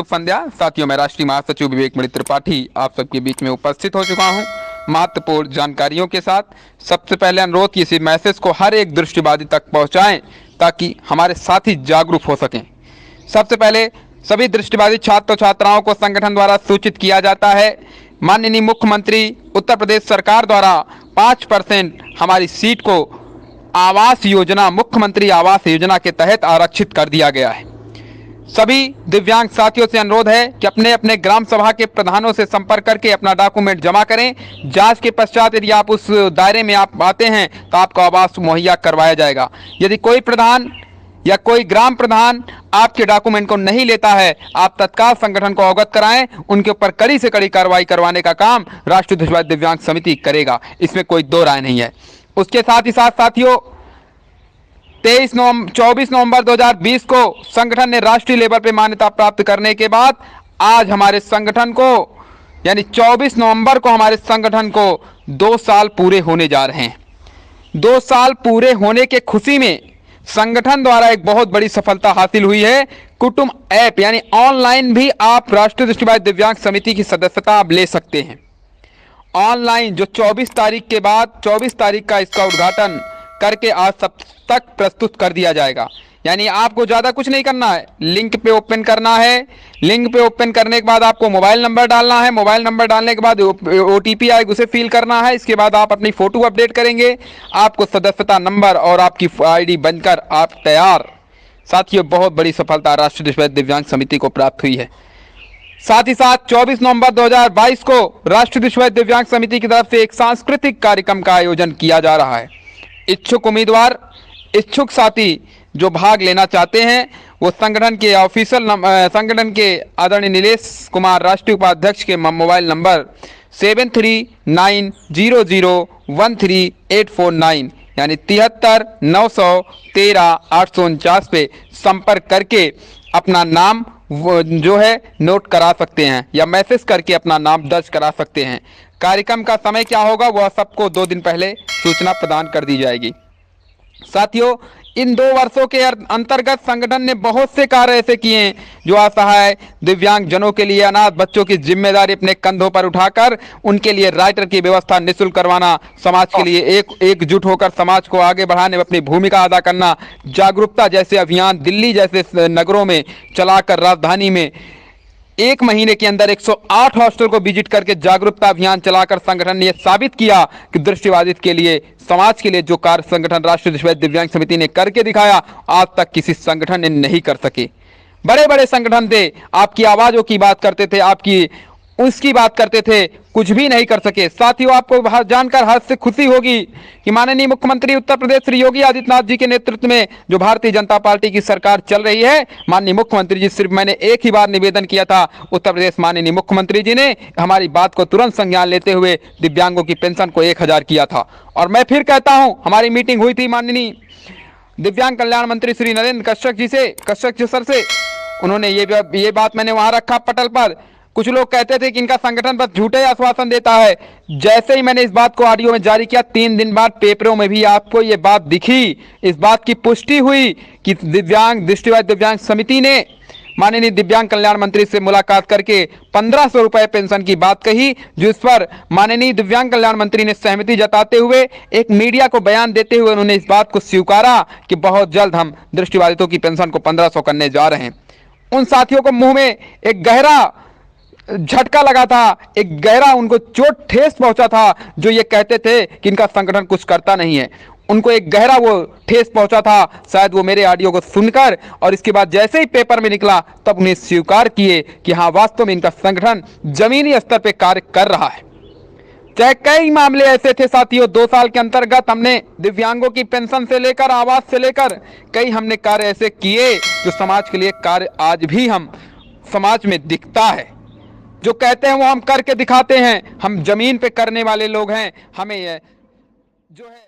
शुभ संध्या। साथियों, मैं राष्ट्रीय महासचिव विवेक मणि त्रिपाठी आप सबके बीच में उपस्थित हो चुका हूं महत्वपूर्ण जानकारियों के साथ। सबसे पहले अनुरोध कि इसी मैसेज को हर एक दृष्टिबाधित तक पहुंचाएं ताकि हमारे साथी जागरूक हो सकें। सबसे पहले सभी दृष्टिबाधित छात्र छात्राओं को संगठन द्वारा सूचित किया जाता है। माननीय मुख्यमंत्री उत्तर प्रदेश सरकार द्वारा 5% हमारी सीट को आवास योजना, मुख्यमंत्री आवास योजना के तहत आरक्षित कर दिया गया है। सभी दिव्यांग साथियों से अनुरोध है कि अपने अपने ग्राम सभा के प्रधानों से संपर्क करके अपना डॉक्यूमेंट जमा करें। जांच के पश्चात यदि आप उस दायरे में आप आते हैं तो आपको आवास मुहैया करवाया जाएगा। यदि कोई प्रधान या कोई ग्राम प्रधान आपके डॉक्यूमेंट को नहीं लेता है, आप तत्काल संगठन को अवगत कराएं। उनके ऊपर कड़ी से कड़ी कार्रवाई करवाने का काम राष्ट्रीय दृष्टिबाधित दिव्यांग समिति करेगा, इसमें कोई दो राय नहीं है। उसके साथ ही साथ साथियों, 24 नवंबर 2020 को संगठन ने राष्ट्रीय लेवल पे मान्यता प्राप्त करने के बाद आज हमारे संगठन को यानी 24 नवंबर को हमारे संगठन को 2 साल पूरे होने जा रहे हैं। 2 साल पूरे होने के खुशी में संगठन द्वारा एक बहुत बड़ी सफलता हासिल हुई है। कुटुंब ऐप यानी ऑनलाइन भी आप राष्ट्रीय दृष्टिबाधित दिव्यांग समिति की सदस्यता आप ले सकते हैं। ऑनलाइन जो 24 तारीख के बाद 24 तारीख का इसका उद्घाटन करके आज सब तक प्रस्तुत कर दिया जाएगा। यानी आपको ज़्यादा कुछ नहीं करना है, लिंक पे ओपन करना है। लिंक पे ओपन करने के बाद आपको मोबाइल नंबर डालना है। मोबाइल नंबर डालने के बाद OTP आएगा, उसे फिल करना है। इसके बाद आप अपनी फ़ोटो अपडेट करेंगे, आपको सदस्यता नंबर और आपकी ID बनकर आप तैयार। साथियों, बहुत बड़ी सफलता राष्ट्रीय दृष्टिबाधित दिव्यांग समिति को प्राप्त हुई है। साथ ही साथ 24 नवंबर 2022 को राष्ट्रीय दृष्टिबाधित दिव्यांग समिति की तरफ से एक सांस्कृतिक कार्यक्रम का आयोजन किया जा रहा है। इच्छुक उम्मीदवार, इच्छुक साथी जो भाग लेना चाहते हैं वो संगठन के ऑफिशियल संगठन के आदरणीय नीलेश कुमार राष्ट्रीय उपाध्यक्ष के मोबाइल नंबर 7390013849 यानी 73913849 पे संपर्क करके अपना नाम जो है नोट करा सकते हैं या मैसेज करके अपना नाम दर्ज करा सकते हैं। कार्यक्रम का समय क्या होगा वह सबको 2 दिन पहले सूचना प्रदान कर दी जाएगी। साथियों, इन 2 वर्षों के अंतर्गत संगठन ने बहुत से कार्य ऐसे किए हैं जो असहाय दिव्यांग जनों के लिए अनाथ बच्चों की जिम्मेदारी अपने कंधों पर उठाकर उनके लिए राइटर की व्यवस्था निःशुल्क करवाना, समाज के लिए एकजुट होकर समाज को आगे बढ़ाने में अपनी भूमिका अदा करना, जागरूकता जैसे अभियान दिल्ली जैसे नगरों में चलाकर राजधानी में 1 महीने के अंदर 108 हॉस्टल को विजिट करके जागरूकता अभियान चलाकर संगठन ने यह साबित किया कि दृष्टिबाधित के लिए, समाज के लिए जो कार्य संगठन राष्ट्रीय दृष्टिबाधित दिव्यांग समिति ने करके दिखाया, आज तक किसी संगठन ने नहीं कर सके। बड़े बड़े संगठन थे, आपकी आवाज़ों की बात करते थे, आपकी उसकी बात करते थे, कुछ भी नहीं कर सके। साथियों, आपको जानकर हर्ष से खुशी होगी कि माननीय मुख्यमंत्री उत्तर प्रदेश श्री योगी आदित्यनाथ जी के नेतृत्व में जो भारतीय जनता पार्टी की सरकार चल रही है, माननीय मुख्यमंत्री जी, सिर्फ मैंने एक ही बार निवेदन किया था, उत्तर प्रदेश माननीय मुख्यमंत्री जी ने हमारी बात को तुरंत संज्ञान लेते हुए दिव्यांगों की पेंशन को 1000 किया था। और मैं फिर कहता हूँ, हमारी मीटिंग हुई थी माननीय दिव्यांग कल्याण मंत्री श्री नरेंद्र कश्यप जी सर से, उन्होंने ये बात मैंने वहाँ रखा पटल पर। कुछ लोग कहते थे कि इनका संगठन बस झूठे आश्वासन देता है। जैसे ही मैंने इस बात को ऑडियो में जारी किया, 3 दिन बाद पेपरों में भी आपको ये बात दिखी, इस बात की पुष्टि हुई कि दृष्टिबाधित दिव्यांग समिति ने माननीय दिव्यांग कल्याण मंत्री से मुलाकात करके 1500 रुपये पेंशन की बात कही, जिस पर माननीय दिव्यांग कल्याण मंत्री ने सहमति जताते हुए एक मीडिया को बयान देते हुए उन्होंने इस बात को स्वीकारा कि बहुत जल्द हम दृष्टिबाधितों की पेंशन को 1500 करने जा रहे हैं। उन साथियों को मुंह में एक गहरा झटका लगा था, एक गहरा उनको चोट ठेस पहुंचा था, जो ये कहते थे कि इनका संगठन कुछ करता नहीं है। उनको एक गहरा वो ठेस पहुंचा था, शायद वो मेरे ऑडियो को सुनकर, और इसके बाद जैसे ही पेपर में निकला तब उन्हें स्वीकार किए कि हाँ, वास्तव में इनका संगठन जमीनी स्तर पर कार्य कर रहा है। चाहे कई मामले ऐसे थे साथियों, 2 साल के अंतर्गत हमने दिव्यांगों की पेंशन से लेकर आवास से लेकर कई हमने कार्य ऐसे किए जो समाज के लिए कार्य आज भी हम समाज में दिखता है। जो कहते हैं वो हम करके दिखाते हैं, हम जमीन पे करने वाले लोग हैं। हमें यह जो है